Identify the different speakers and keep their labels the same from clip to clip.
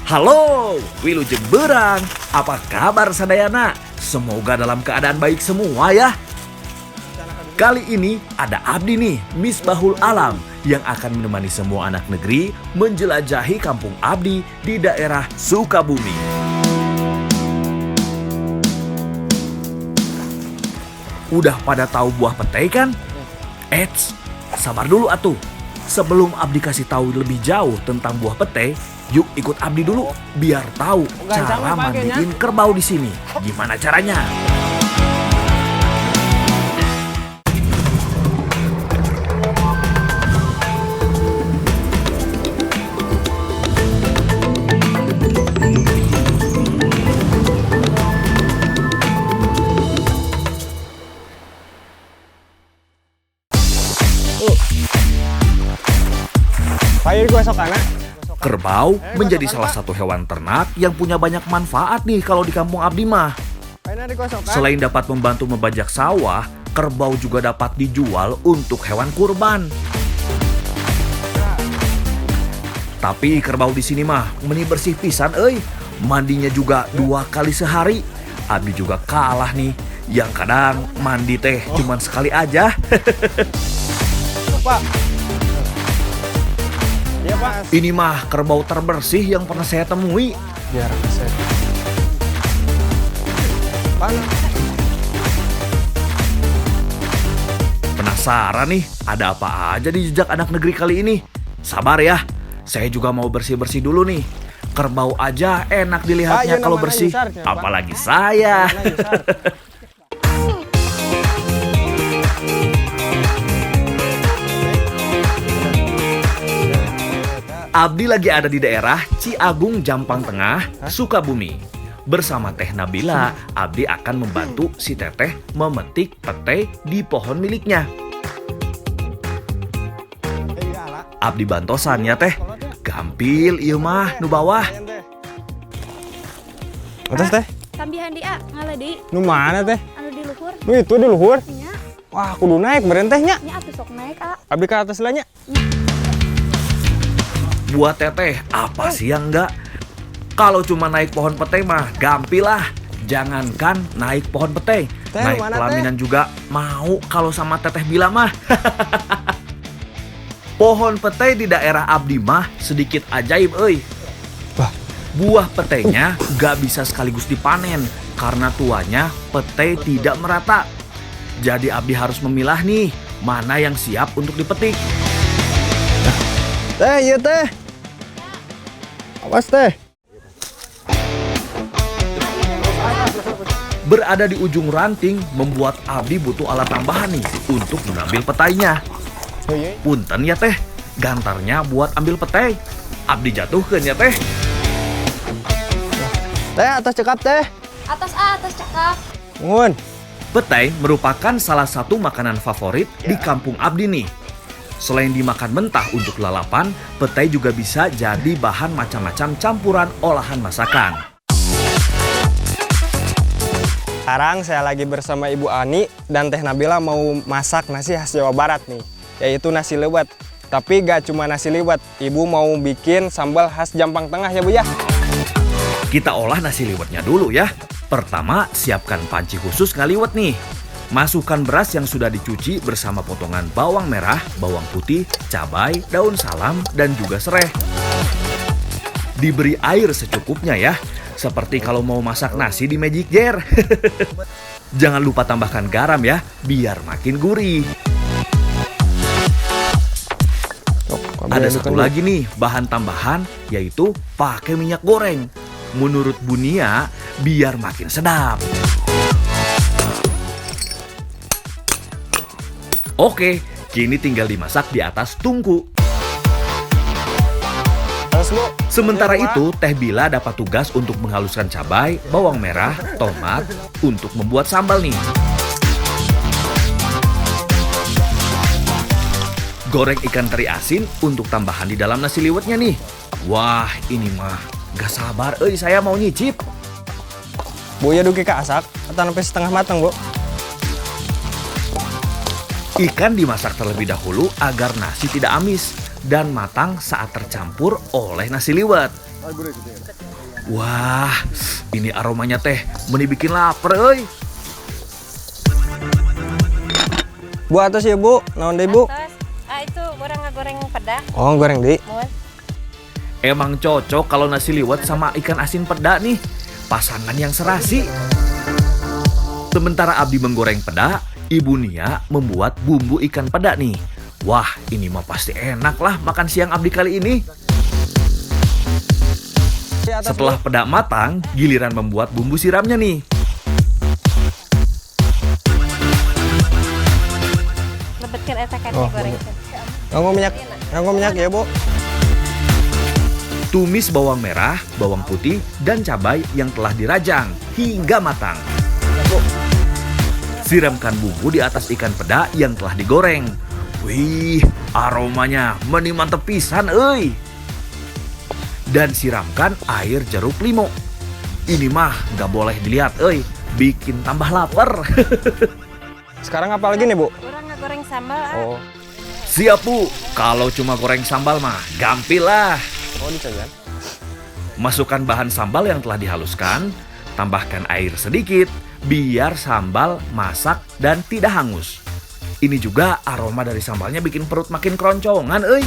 Speaker 1: Halo, Wilujeng Berang. Apa kabar sadayana? Semoga dalam keadaan baik semua ya. Kali ini ada Abdi nih, Misbahul Alam, yang akan menemani semua anak negeri menjelajahi kampung Abdi di daerah Sukabumi. Udah pada tahu buah petai kan? Eits, sabar dulu atuh. Sebelum Abdi kasih tahu lebih jauh tentang buah petai, yuk ikut Abdi dulu biar tahu cara mandiin kerbau di sini. Gimana caranya? Kerbau menjadi salah satu hewan ternak yang punya banyak manfaat nih kalau di kampung Abdi mah. Selain dapat membantu membajak sawah, kerbau juga dapat dijual untuk hewan kurban. Tapi kerbau di sini mah meni bersih pisan euy. Mandinya juga 2 kali sehari. Abdi juga kalah nih, yang kadang mandi teh cuman sekali aja.
Speaker 2: Pak. Iya, Pak.
Speaker 1: Ini mah kerbau terbersih yang pernah saya temui.
Speaker 2: Biar saya. Mana?
Speaker 1: Penasaran nih, ada apa aja di jejak anak negeri kali ini? Sabar ya, saya juga mau bersih-bersih dulu nih. Kerbau aja enak dilihatnya kalau bersih, apalagi saya. Abdi lagi ada di daerah Ciagung, Jampang Tengah, Sukabumi. Bersama Teh Nabila, Abdi akan membantu si Teteh memetik petai di pohon miliknya. Abdi bantosan ya Teh. Gampil ieu mah nu bawah.
Speaker 2: Atas Teh?
Speaker 3: Tambihan dia ngaladi.
Speaker 2: Nu mana Teh?
Speaker 3: Anu di luhur.
Speaker 2: Nu itu di luhur?
Speaker 3: Nya.
Speaker 2: Wah, kudu naik berentehnya.
Speaker 3: Nya atuh sok naik, A.
Speaker 2: Abdi ke atas lah nya.
Speaker 1: Buat Teteh, apa sih yang enggak? Kalau cuma naik pohon petai mah gampil lah. Jangankan naik pohon petai,
Speaker 2: Teh,
Speaker 1: naik
Speaker 2: mana,
Speaker 1: pelaminan juga mau kalau sama Teteh bilang mah. Pohon petai di daerah Abdi mah sedikit ajaib euy.
Speaker 2: Wah.
Speaker 1: Buah petainya gak bisa sekaligus dipanen karena tuanya petai tidak merata. Jadi Abdi harus memilah nih mana yang siap untuk dipetik.
Speaker 2: Teh, iya Teh. Awas Teh.
Speaker 1: Berada di ujung ranting membuat Abdi butuh alat tambahan nih untuk mengambil petainya. Punten ya Teh, gantarnya buat ambil petai. Abdi jatuhkeun ya Teh.
Speaker 2: Teh, atas cekap Teh.
Speaker 3: Atas A, atas cakap.
Speaker 2: Ngun.
Speaker 1: Petai merupakan salah satu makanan favorit di kampung Abdi nih. Selain dimakan mentah untuk lalapan, petai juga bisa jadi bahan macam-macam campuran olahan masakan.
Speaker 2: Sekarang saya lagi bersama Ibu Ani dan Teh Nabila mau masak nasi khas Jawa Barat nih, yaitu nasi liwet. Tapi gak cuma nasi liwet, Ibu mau bikin sambal khas Jampang Tengah ya Bu ya.
Speaker 1: Kita olah nasi liwetnya dulu ya. Pertama, siapkan panci khusus ngaliwet nih. Masukkan beras yang sudah dicuci bersama potongan bawang merah, bawang putih, cabai, daun salam, dan juga serai. Diberi air secukupnya ya, seperti kalau mau masak nasi di Magic Jar. Jangan lupa tambahkan garam ya, biar makin gurih. Ada satu lagi nih bahan tambahan, yaitu pakai minyak goreng. Menurut Bunia, biar makin sedap. Oke, kini tinggal dimasak di atas tungku. Sementara itu, Teh Bila dapat tugas untuk menghaluskan cabai, bawang merah, tomat untuk membuat sambal nih. Goreng ikan teri asin untuk tambahan di dalam nasi liwetnya nih. Wah, ini mah gak sabar euy saya mau nyicip.
Speaker 2: Bu ya duki asak atau sampai setengah matang, Bu?
Speaker 1: Ikan dimasak terlebih dahulu agar nasi tidak amis dan matang saat tercampur oleh nasi liwet. Wah, ini aromanya teh meni bikin lapar euy.
Speaker 2: Bu atas ya bu, naon deh bu?
Speaker 4: Atas. Itu orang ngegoreng peda.
Speaker 2: Oh goreng di.
Speaker 4: Mun.
Speaker 1: Emang cocok kalau nasi liwet sama ikan asin peda nih. Pasangan yang serasi. Sementara Abdi menggoreng peda, Ibu Nia membuat bumbu ikan peda nih. Wah, ini mah pasti enak lah makan siang Abdi kali ini. Setelah peda matang, giliran membuat bumbu siramnya nih.
Speaker 4: Lebetkeun eta kan
Speaker 2: Oh,
Speaker 4: digoreng.
Speaker 2: nganggo minyak ya bu.
Speaker 1: Tumis bawang merah, bawang putih, dan cabai yang telah dirajang hingga matang. Siramkan bumbu di atas ikan peda yang telah digoreng. Wih, aromanya meni mantep pisan euy. Dan siramkan air jeruk limau. Ini mah nggak boleh dilihat euy, bikin tambah lapar.
Speaker 2: Sekarang apa lagi nih bu?
Speaker 4: Orang ngegoreng sambal.
Speaker 2: Oh,
Speaker 1: Siap Bu, kalau cuma goreng sambal mah gampil lah.
Speaker 2: oh dicajan.
Speaker 1: Masukkan bahan sambal yang telah dihaluskan, tambahkan air sedikit, biar sambal masak dan tidak hangus. Ini juga aroma dari sambalnya bikin perut makin keroncongan, euy.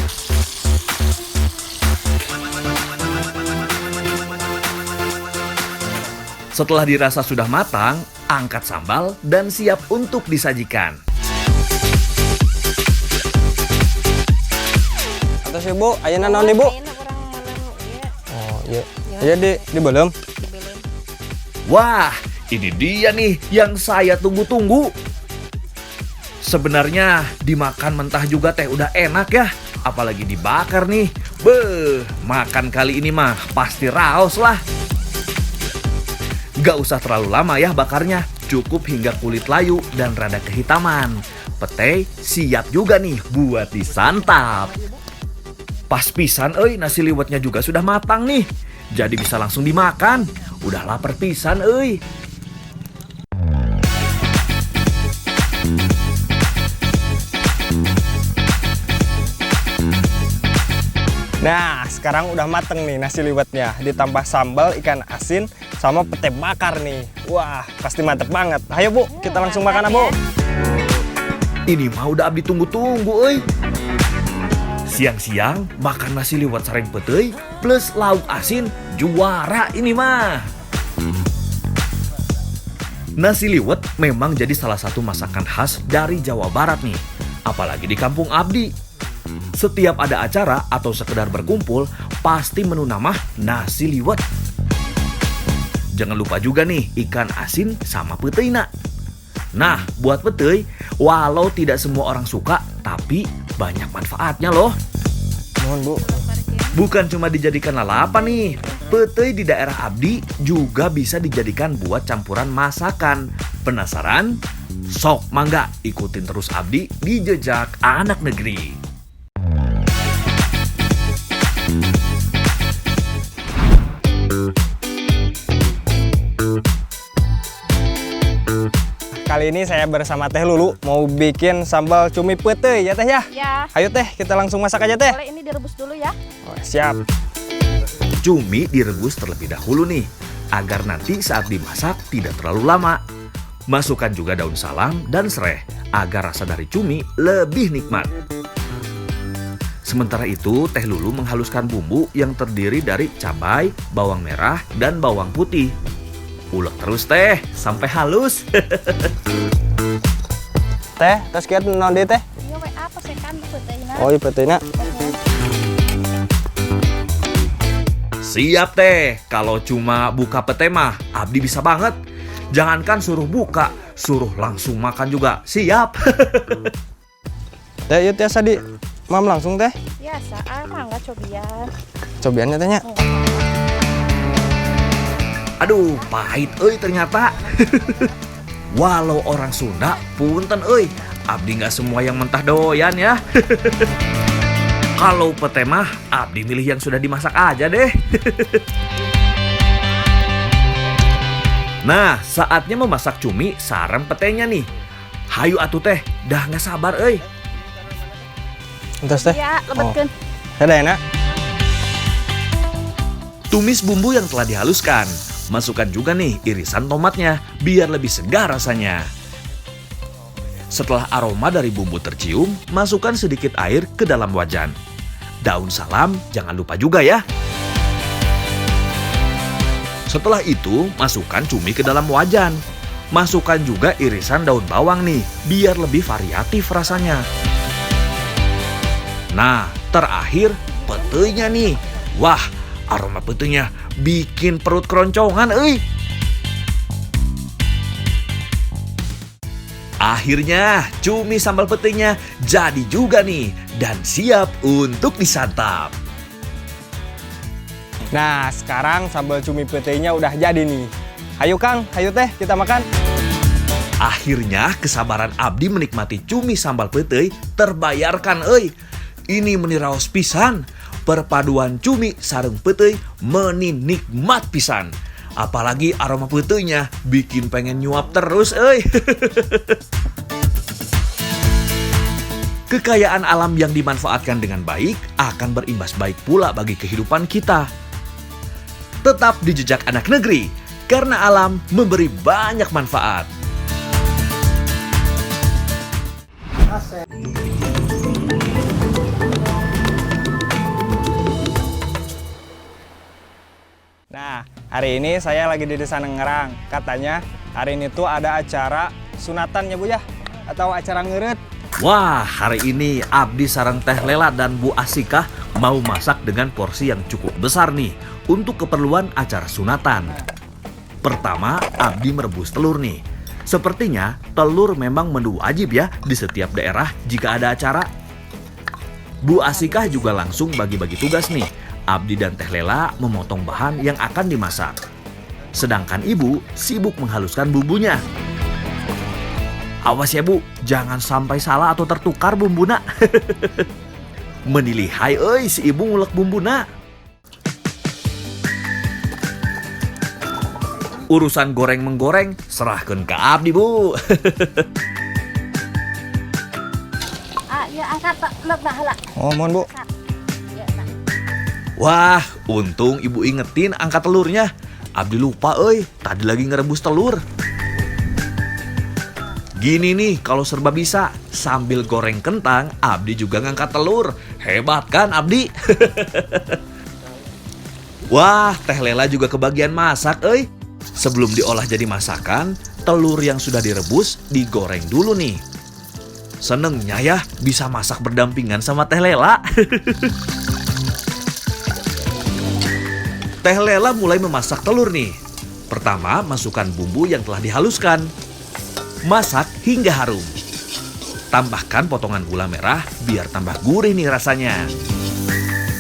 Speaker 1: Setelah dirasa sudah matang, angkat sambal dan siap untuk disajikan.
Speaker 2: Atas ya bu, ayeuna naon deh bu?
Speaker 4: Ayeuna urang meuleuh ieu
Speaker 2: Oh iya, iya di belum.
Speaker 4: dibelin.
Speaker 1: Wah, ini dia nih yang saya tunggu-tunggu. Sebenarnya dimakan mentah juga teh udah enak ya, apalagi dibakar nih. Beuh, makan kali ini mah pasti raos lah. Gak usah terlalu lama ya bakarnya, cukup hingga kulit layu dan rada kehitaman. Pete siap juga nih buat disantap. Pas pisan euy, nasi liwetnya juga sudah matang nih. Jadi bisa langsung dimakan. Udah lapar pisan euy.
Speaker 2: Nah, sekarang udah mateng nih nasi liwetnya. Ditambah sambal ikan asin sama pete bakar nih. Wah, pasti mantep banget. Ayo Bu, kita langsung makan Bu.
Speaker 1: Ini mah udah Abdi tunggu-tunggu euy. Siang-siang makan nasi liwet sareng peteuy plus lauk asin juara ini mah. Nasi liwet memang jadi salah satu masakan khas dari Jawa Barat nih. Apalagi di kampung Abdi. Setiap ada acara atau sekedar berkumpul, pasti menu nama nasi liwet. Jangan lupa juga nih ikan asin sama peteuina. Nah, buat peteuy, walau tidak semua orang suka, tapi banyak manfaatnya loh.
Speaker 2: Mohon Bu.
Speaker 1: Bukan cuma dijadikan lalapan nih, peteuy di daerah Abdi juga bisa dijadikan buat campuran masakan. Penasaran? Sok mangga ikutin terus Abdi di Jejak Anak Negeri.
Speaker 2: Kali ini saya bersama Teh Lulu mau bikin sambal cumi peteuy ya Teh ya.
Speaker 3: Ya,
Speaker 2: Ayo Teh, kita langsung masak aja Teh.
Speaker 3: boleh ini direbus dulu ya.
Speaker 2: Oh, siap.
Speaker 1: Cumi direbus terlebih dahulu nih, agar nanti saat dimasak tidak terlalu lama. Masukkan juga daun salam dan sereh, agar rasa dari cumi lebih nikmat. Sementara itu, Teh Lulu menghaluskan bumbu yang terdiri dari cabai, bawang merah, dan bawang putih. Ulek terus Teh, sampai halus.
Speaker 2: Teh, tos kieu naon deui Teh?
Speaker 3: Iya, we apa sih kan peteuina.
Speaker 2: Oh, iya peteuina.
Speaker 1: Siap Teh, kalau cuma buka pete mah, Abdi bisa banget. Jangankan suruh buka, suruh langsung makan juga. Siap.
Speaker 2: Teh, ieu tiasa di mam langsung Teh.
Speaker 3: Biasa, mangga cobian.
Speaker 2: Cobiannya Tehnya.
Speaker 1: Aduh, pahit euy ternyata. Walau orang Sunda, punten euy. Abdi nggak semua yang mentah doyan ya. Kalau pete mah, Abdi milih yang sudah dimasak aja deh. Nah, saatnya memasak cumi sarem petenya nih. Hayu atuh Teh, dah nggak sabar euy.
Speaker 2: Entos Teh.
Speaker 3: Ya, lebetkeun.
Speaker 2: Ada enak.
Speaker 1: Tumis bumbu yang telah dihaluskan. Masukkan juga nih irisan tomatnya biar lebih segar rasanya. Setelah aroma dari bumbu tercium, masukkan sedikit air ke dalam wajan. Daun salam jangan lupa juga ya. Setelah itu, masukkan cumi ke dalam wajan. Masukkan juga irisan daun bawang nih, biar lebih variatif rasanya. Nah, terakhir petenya nih. Wah, aroma petenya bikin perut keroncongan, euy. Akhirnya, cumi sambal petenya jadi juga nih dan siap untuk disantap.
Speaker 2: Nah, sekarang sambal cumi petenya udah jadi nih. Ayo Kang, ayo teh kita makan.
Speaker 1: Akhirnya, kesabaran Abdi menikmati cumi sambal petei terbayarkan, euy. Ini meniraos pisan. Perpaduan cumi sareng petei menikmat pisan. Apalagi aroma petenya bikin pengen nyuap terus, euy. Kekayaan alam yang dimanfaatkan dengan baik akan berimbas baik pula bagi kehidupan kita. Tetap di jejak anak negeri, karena alam memberi banyak manfaat.
Speaker 2: Nah, hari ini saya lagi di Desa Nengerang. Katanya hari ini tuh ada acara sunatan ya Bu ya? Atau acara ngeureut.
Speaker 1: Wah, hari ini Abdi sareng Teh Lela dan Bu Asikah mau masak dengan porsi yang cukup besar nih untuk keperluan acara sunatan. Pertama, Abdi merebus telur nih. Sepertinya telur memang menu wajib ya di setiap daerah jika ada acara. Bu Asikah juga langsung bagi-bagi tugas nih. Abdi dan Teh Lela memotong bahan yang akan dimasak. Sedangkan Ibu sibuk menghaluskan bumbunya. Awas ya Bu, jangan sampai salah atau tertukar bumbuna. Menilihai euy si Ibu ngulek bumbuna. Urusan goreng-menggoreng serahkeun ke Abdi Bu.
Speaker 3: Ya angkat tak lebah lah.
Speaker 2: Oh, mohon Bu.
Speaker 3: Ya, tak.
Speaker 1: Wah, untung Ibu ingetin angkat telurnya. Abdi lupa euy, tadi lagi ngerebus telur. Gini nih, kalau serba bisa, sambil goreng kentang, Abdi juga ngangkat telur. Hebat kan Abdi? Wah, Teh Lela juga kebagian masak, euy. Sebelum diolah jadi masakan, telur yang sudah direbus digoreng dulu nih. Senengnya ya bisa masak berdampingan sama Teh Lela. Teh Lela mulai memasak telur nih. Pertama, masukkan bumbu yang telah dihaluskan. Masak hingga harum. Tambahkan potongan gula merah biar tambah gurih nih rasanya.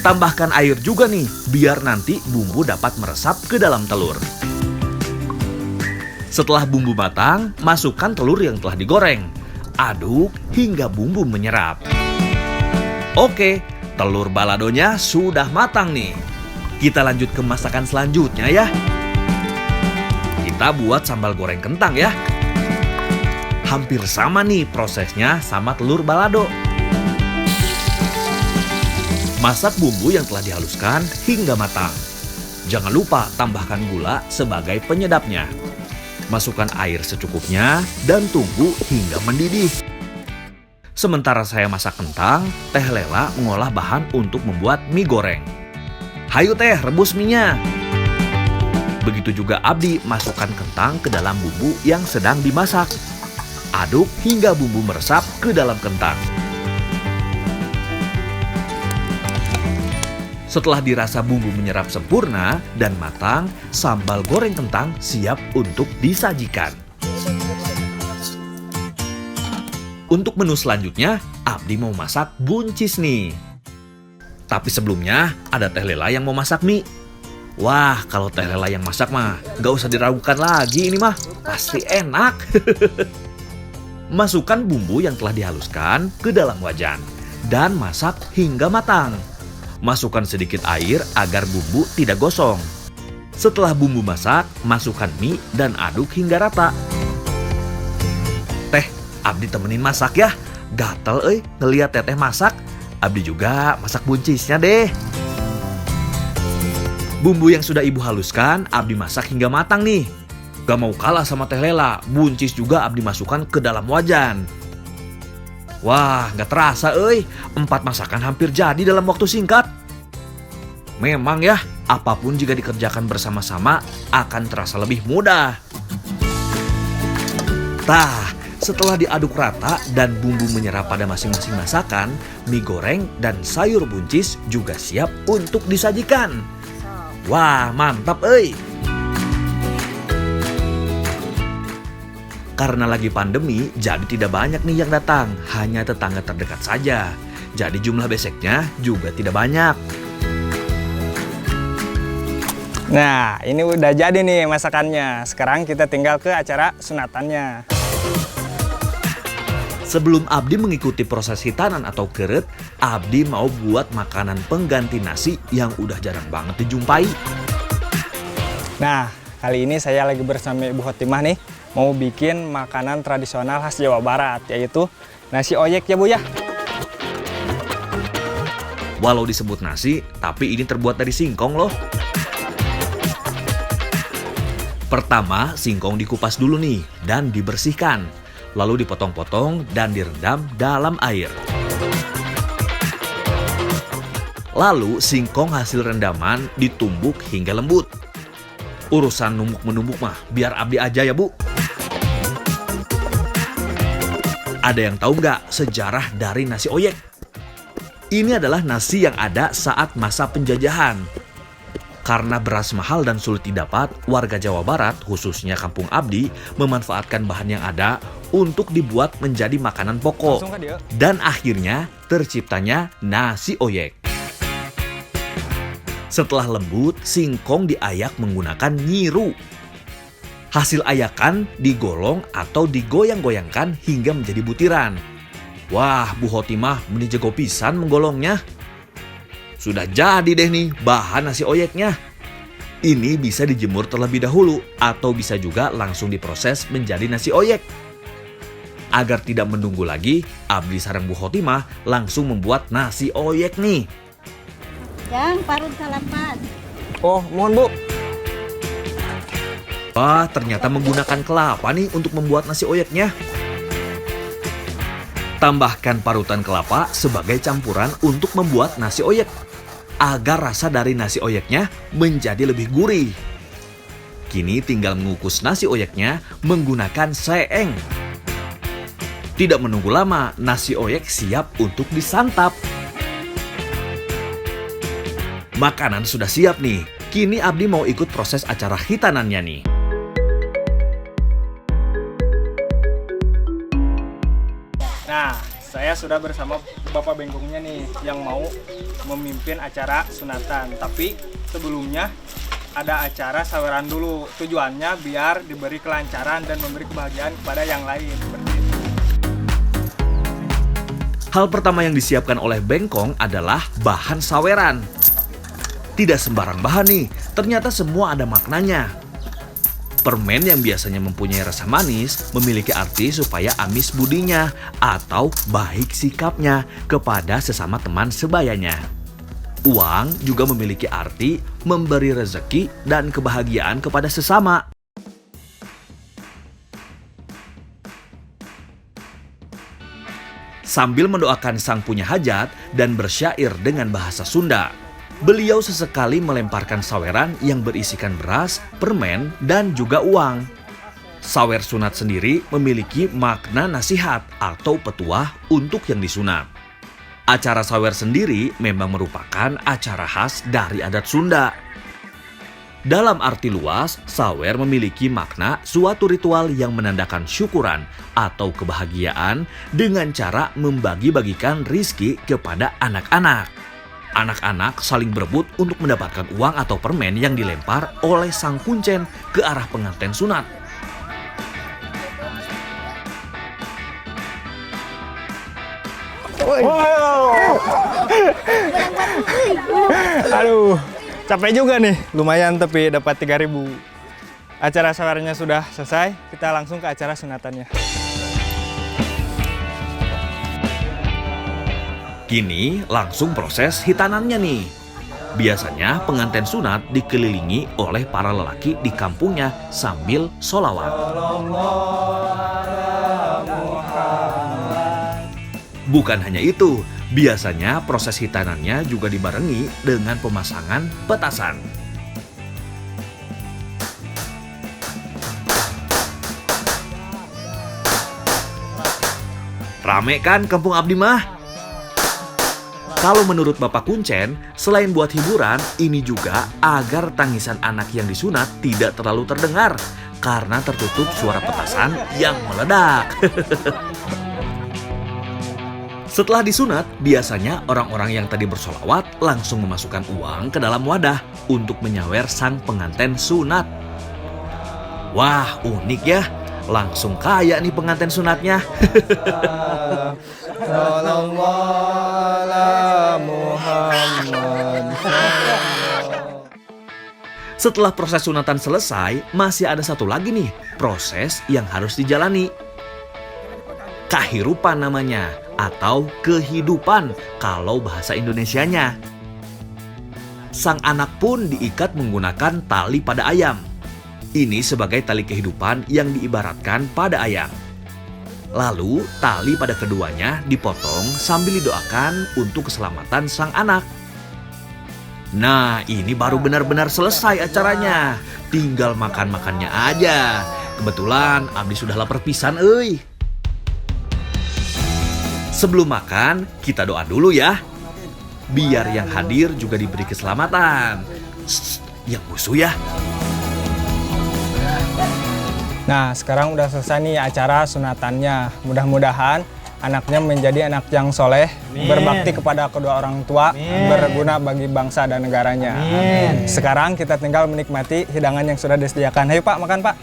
Speaker 1: Tambahkan air juga nih biar nanti bumbu dapat meresap ke dalam telur. Setelah bumbu matang, masukkan telur yang telah digoreng. Aduk hingga bumbu menyerap. Oke, telur baladonya sudah matang nih. Kita lanjut ke masakan selanjutnya ya. Kita buat sambal goreng kentang ya. Hampir sama nih prosesnya sama telur balado. Masak bumbu yang telah dihaluskan hingga matang. Jangan lupa tambahkan gula sebagai penyedapnya. Masukkan air secukupnya dan tunggu hingga mendidih. Sementara saya masak kentang, Teh Lela mengolah bahan untuk membuat mie goreng. Hayu Teh, rebus mie-nya. Begitu juga Abdi masukkan kentang ke dalam bumbu yang sedang dimasak. Aduk hingga bumbu meresap ke dalam kentang. Setelah dirasa bumbu menyerap sempurna dan matang, sambal goreng kentang siap untuk disajikan. Untuk menu selanjutnya, Abdi mau masak buncis nih. Tapi sebelumnya, ada Teh Lela yang mau masak mie. Wah, kalau Teh Lela yang masak mah, gak usah diragukan lagi ini mah. Pasti enak. Masukkan bumbu yang telah dihaluskan ke dalam wajan dan masak hingga matang. Masukkan sedikit air agar bumbu tidak gosong. Setelah bumbu masak, masukkan mie dan aduk hingga rata. Teh, Abdi temenin masak ya. Gatel euy ngeliat Teteh masak. Abdi juga masak buncisnya deh. Bumbu yang sudah ibu haluskan, Abdi masak hingga matang nih. Gak mau kalah sama Teh Lela, buncis juga Abdi masukkan ke dalam wajan. Wah, gak terasa 4 masakan hampir jadi dalam waktu singkat. Memang ya, apapun jika dikerjakan bersama-sama akan terasa lebih mudah. Tah, setelah diaduk rata dan bumbu menyerap pada masing-masing masakan, mie goreng dan sayur buncis juga siap untuk disajikan. Wah, mantap Karena lagi pandemi, jadi tidak banyak nih yang datang, hanya tetangga terdekat saja. Jadi jumlah beseknya juga tidak banyak.
Speaker 2: Nah, ini udah jadi nih masakannya. Sekarang kita tinggal ke acara sunatannya.
Speaker 1: Sebelum Abdi mengikuti proses hitanan atau keret, Abdi mau buat makanan pengganti nasi yang udah jarang banget dijumpai.
Speaker 2: Nah, kali ini saya lagi bersama Ibu Khotimah nih, mau bikin makanan tradisional khas Jawa Barat, yaitu nasi oyek ya Bu ya.
Speaker 1: Walau disebut nasi, tapi ini terbuat dari singkong loh. Pertama, singkong dikupas dulu nih dan dibersihkan. Lalu dipotong-potong dan direndam dalam air. Lalu singkong hasil rendaman ditumbuk hingga lembut. Urusan numbuk-menumbuk mah biar Abdi aja ya Bu. Ada yang tahu nggak sejarah dari nasi oyek? Ini adalah nasi yang ada saat masa penjajahan. Karena beras mahal dan sulit didapat, warga Jawa Barat, khususnya Kampung Abdi, memanfaatkan bahan yang ada untuk dibuat menjadi makanan pokok. Dan akhirnya terciptanya nasi oyek. Setelah lembut, singkong diayak menggunakan nyiru. Hasil ayakan digolong atau digoyang-goyangkan hingga menjadi butiran. Wah, Bu Khotimah meni jago pisan menggolongnya. Sudah jadi deh nih bahan nasi oyeknya. Ini bisa dijemur terlebih dahulu atau bisa juga langsung diproses menjadi nasi oyek. Agar tidak menunggu lagi, Abdi sareng Bu Khotimah langsung membuat nasi oyek nih.
Speaker 3: Yang parut salapan.
Speaker 2: Oh, mohon Bu.
Speaker 1: Wah, ternyata menggunakan kelapa nih untuk membuat nasi oyeknya. Tambahkan parutan kelapa sebagai campuran untuk membuat nasi oyek. Agar rasa dari nasi oyeknya menjadi lebih gurih. Kini tinggal mengukus nasi oyeknya menggunakan seeng. Tidak menunggu lama, nasi oyek siap untuk disantap. Makanan sudah siap nih. Kini Abdi mau ikut proses acara hitanannya nih.
Speaker 2: Nah, saya sudah bersama Bapak Bengkongnya nih yang mau memimpin acara sunatan. Tapi sebelumnya ada acara saweran dulu. Tujuannya biar diberi kelancaran dan memberi kebahagiaan kepada yang lain.
Speaker 1: Hal pertama yang disiapkan oleh Bengkong adalah bahan saweran. Tidak sembarang bahan nih, ternyata semua ada maknanya. Permen yang biasanya mempunyai rasa manis memiliki arti supaya amis budinya atau baik sikapnya kepada sesama teman sebayanya. Uang juga memiliki arti memberi rezeki dan kebahagiaan kepada sesama. Sambil mendoakan sang punya hajat dan bersyair dengan bahasa Sunda, beliau sesekali melemparkan saweran yang berisikan beras, permen, dan juga uang. Sawer sunat sendiri memiliki makna nasihat atau petuah untuk yang disunat. Acara sawer sendiri memang merupakan acara khas dari adat Sunda. Dalam arti luas, sawer memiliki makna suatu ritual yang menandakan syukuran atau kebahagiaan dengan cara membagi-bagikan rizki kepada anak-anak. Anak-anak saling berebut untuk mendapatkan uang atau permen yang dilempar oleh sang kuncen ke arah pengantin sunat.
Speaker 2: Aduh, capek juga nih. Lumayan tapi dapat 3.000. Acara sawernya sudah selesai, kita langsung ke acara sunatannya.
Speaker 1: Kini langsung proses hitanannya nih. Biasanya pengantin sunat dikelilingi oleh para lelaki di kampungnya sambil sholawat. Bukan hanya itu, biasanya proses hitanannya juga dibarengi dengan pemasangan petasan. Rame kan kampung abdi mah? Kalau menurut Bapak Kuncen, selain buat hiburan, ini juga agar tangisan anak yang disunat tidak terlalu terdengar karena tertutup suara petasan yang meledak. Setelah disunat, biasanya orang-orang yang tadi bersolawat langsung memasukkan uang ke dalam wadah untuk menyawer sang pengantin sunat. Wah, unik ya. Langsung kaya nih pengantin sunatnya. Setelah proses sunatan selesai, masih ada satu lagi nih proses yang harus dijalani. Kahirupan namanya, atau kehidupan kalau bahasa Indonesianya. Sang anak pun diikat menggunakan tali pada ayam. Ini sebagai tali kehidupan yang diibaratkan pada ayam. Lalu, tali pada keduanya dipotong sambil didoakan untuk keselamatan sang anak. Nah, ini baru benar-benar selesai acaranya. Tinggal makan-makannya aja. Kebetulan Abdi sudah lapar pisan, euy. Sebelum makan, kita doa dulu ya. Biar yang hadir juga diberi keselamatan. Yang musuh ya.
Speaker 2: Nah, sekarang udah selesai nih acara sunatannya. Mudah-mudahan anaknya menjadi anak yang soleh, berbakti kepada kedua orang tua, berguna bagi bangsa dan negaranya. Sekarang kita tinggal menikmati hidangan yang sudah disediakan. Ayo Pak, makan Pak.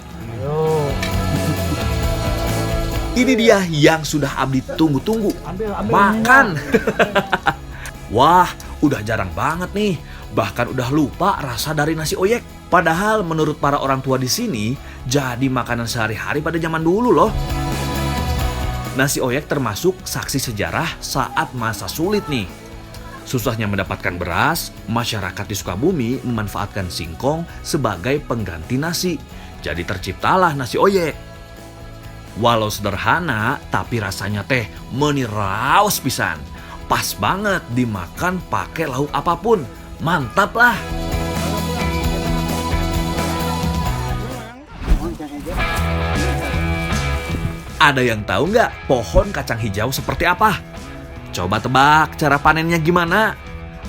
Speaker 1: Ini dia yang sudah Abdi tunggu-tunggu. Makan. Wah, udah jarang banget nih. Bahkan udah lupa rasa dari nasi oyek. Padahal menurut para orang tua di sini, jadi makanan sehari-hari pada zaman dulu loh. Nasi oyek termasuk saksi sejarah saat masa sulit nih. Susahnya mendapatkan beras, masyarakat di Sukabumi memanfaatkan singkong sebagai pengganti nasi. Jadi terciptalah nasi oyek. Walau sederhana, tapi rasanya teh meniraos pisan. Pas banget dimakan pakai lauk apapun. Mantap lah. Ada yang tahu nggak pohon kacang hijau seperti apa? Coba tebak cara panennya gimana?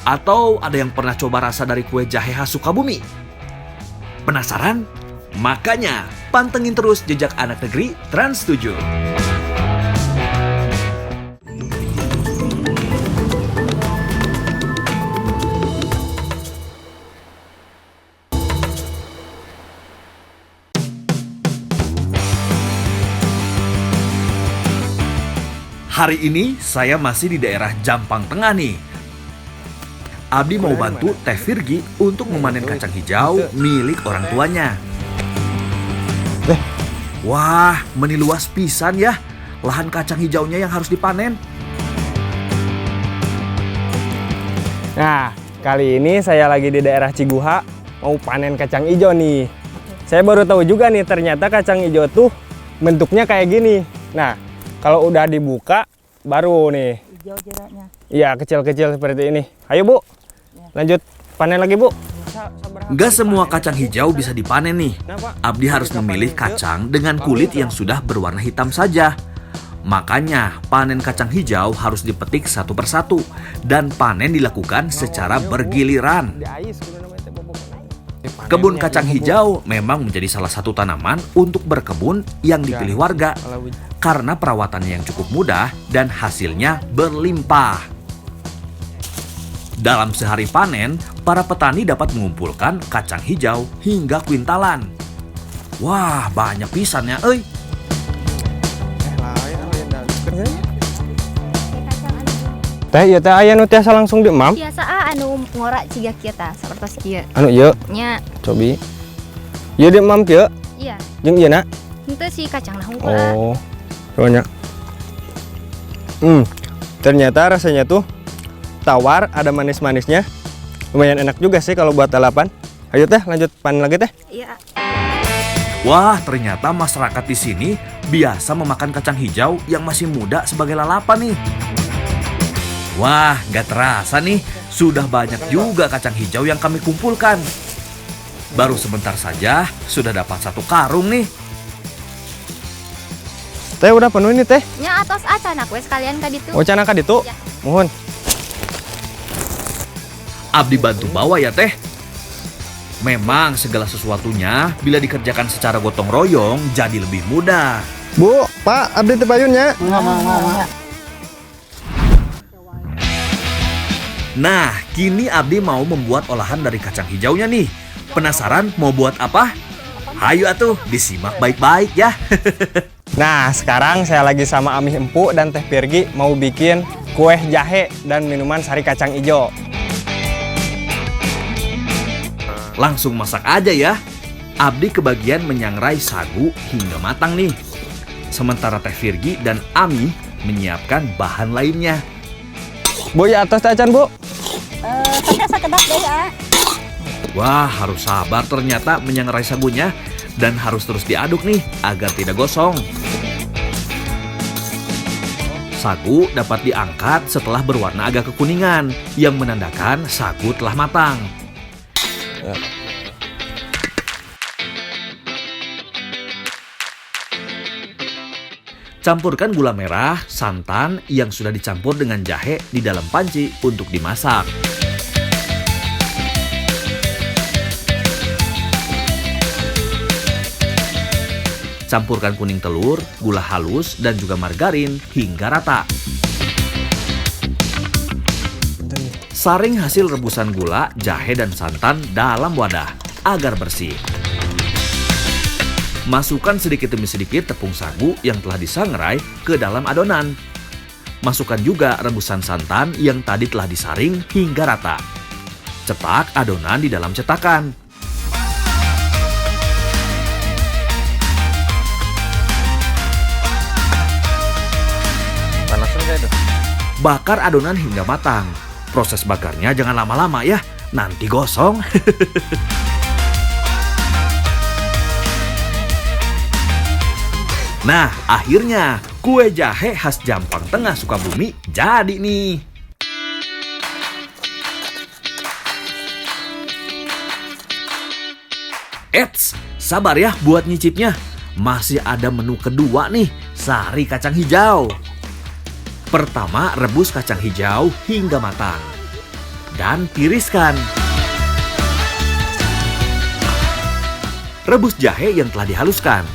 Speaker 1: Atau ada yang pernah coba rasa dari kue jahe khas Sukabumi? Penasaran? Makanya pantengin terus jejak anak negeri Trans 7. Hari ini saya masih di daerah Jampang Tengah nih. Abdi mau bantu Teh Virgi untuk memanen kacang hijau milik orang tuanya. Wah, meniluas pisan ya lahan kacang hijaunya yang harus dipanen.
Speaker 2: Nah, kali ini saya lagi di daerah Ciguha, mau panen kacang hijau nih. Saya baru tahu juga nih, ternyata kacang hijau tuh bentuknya kayak gini. Nah, kalau udah dibuka, baru nih.
Speaker 3: Hijau jeraknya.
Speaker 2: Iya, kecil-kecil seperti ini. Ayo Bu, lanjut panen lagi Bu.
Speaker 1: Gak semua kacang hijau bisa dipanen nih. Abdi harus memilih kacang dengan kulit yang sudah berwarna hitam saja. Makanya panen kacang hijau harus dipetik satu persatu dan panen dilakukan secara bergiliran. Kebun kacang hijau memang menjadi salah satu tanaman untuk berkebun yang dipilih warga karena perawatannya yang cukup mudah dan hasilnya berlimpah. Dalam sehari panen, para petani dapat mengumpulkan kacang hijau hingga kuintalan. Wah, banyak pisannya, euy.
Speaker 2: Teh, ya teh aya nu tiasa langsung diemam.
Speaker 5: Biasa anu ngorak ciga kieu tah sapertos kieu.
Speaker 2: Anu ieu,
Speaker 5: Nya,
Speaker 2: cobi. Ieu diemam kieu,
Speaker 5: iya.
Speaker 2: jeung ieu na.
Speaker 5: Henteu si kacangna hungkul.
Speaker 2: Oh, banyak. Ternyata rasanya tuh tawar, ada manis-manisnya. Lumayan enak juga sih kalau buat lalapan. Ayo teh, lanjut panen lagi teh.
Speaker 5: Iya.
Speaker 1: Wah, ternyata masyarakat di sini biasa memakan kacang hijau yang masih muda sebagai lalapan nih. Wah, nggak terasa nih, sudah banyak juga kacang hijau yang kami kumpulkan. Baru sebentar saja sudah dapat 1 karung nih.
Speaker 2: Teh udah penuh ini teh.
Speaker 5: Nya atos acanak we sekalian ka ditu.
Speaker 2: Oh cana kaditu.
Speaker 5: Ya.
Speaker 2: Mohon.
Speaker 1: Abdi bantu bawa ya teh. Memang segala sesuatunya bila dikerjakan secara gotong royong jadi lebih mudah.
Speaker 2: Bu, Pak, abdi teh bayunnya.
Speaker 1: Nah, kini Abdi mau membuat olahan dari kacang hijaunya nih. Penasaran mau buat apa? Hayu atuh, disimak baik-baik ya.
Speaker 2: Nah, sekarang saya lagi sama Ami Empu dan Teh Pirgi mau bikin kue jahe dan minuman sari kacang hijau.
Speaker 1: Langsung masak aja ya. Abdi kebagian menyangrai sagu hingga matang nih. Sementara Teh Virgi dan Ami menyiapkan bahan lainnya.
Speaker 2: Bu, ya atas tacan, Bu.
Speaker 3: Sekedap deh ya.
Speaker 1: Wah, harus sabar ternyata menyangrai sagunya dan harus terus diaduk nih agar tidak gosong. Sagu dapat diangkat setelah berwarna agak kekuningan yang menandakan sagu telah matang. Campurkan gula merah, santan yang sudah dicampur dengan jahe di dalam panci untuk dimasak. Campurkan kuning telur, gula halus, dan juga margarin hingga rata. Saring hasil rebusan gula, jahe, dan santan dalam wadah agar bersih. Masukkan sedikit demi sedikit tepung sagu yang telah disangrai ke dalam adonan. Masukkan juga rebusan santan yang tadi telah disaring hingga rata. Cetak adonan di dalam cetakan. Bakar adonan hingga matang. Proses bakarnya jangan lama-lama ya, nanti gosong. Nah, akhirnya kue jahe khas Jampang Tengah Sukabumi jadi nih. Eits, sabar ya buat nyicipnya. Masih ada menu kedua nih, sari kacang hijau. Pertama, rebus kacang hijau hingga matang. Dan tiriskan. Rebus jahe yang telah dihaluskan.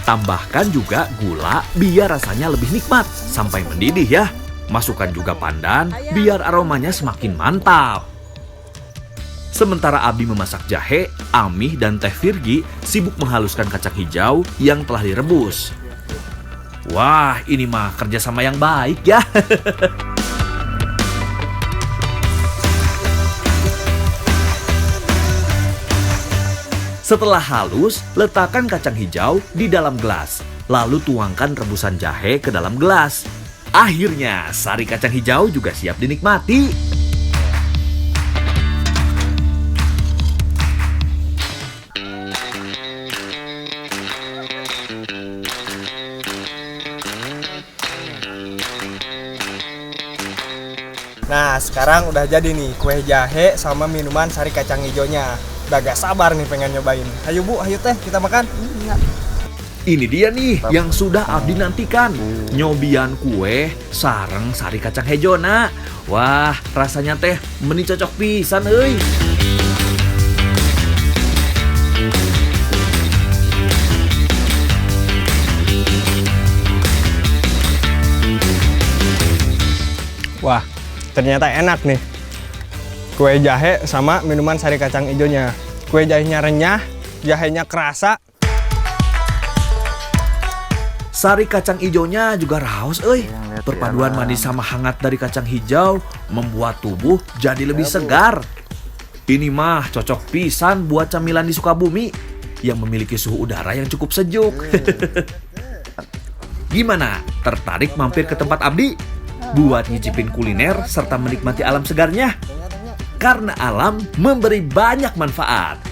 Speaker 1: Tambahkan juga gula biar rasanya lebih nikmat sampai mendidih ya. Masukkan juga pandan biar aromanya semakin mantap. Sementara Abi memasak jahe, Ami dan Teh Virgi sibuk menghaluskan kacang hijau yang telah direbus. Wah, ini mah kerjasama yang baik ya. Setelah halus, letakkan kacang hijau di dalam gelas. Lalu tuangkan rebusan jahe ke dalam gelas. Akhirnya, sari kacang hijau juga siap dinikmati.
Speaker 2: Nah, sekarang udah jadi nih kue jahe sama minuman sari kacang hijaunya. Udah gak sabar nih pengen nyobain. Ayo Bu, ayo Teh, kita makan.
Speaker 1: Ini dia nih yang sudah Abdi nantikan. Nyobian kue sareng sari kacang hijau-na. Wah, rasanya teh meni cocok pisan euy.
Speaker 2: Wah, ternyata enak nih. Kue jahe sama minuman sari kacang hijaunya. Kue jahenya renyah, jahenya kerasa.
Speaker 1: Sari kacang hijaunya juga raos euy. Perpaduan manis sama hangat dari kacang hijau membuat tubuh jadi lebih segar. Ini mah cocok pisan buat camilan di Sukabumi yang memiliki suhu udara yang cukup sejuk. Gimana? Tertarik mampir ke tempat Abdi? Buat nyicipin kuliner serta menikmati alam segarnya? karena alam memberi banyak manfaat.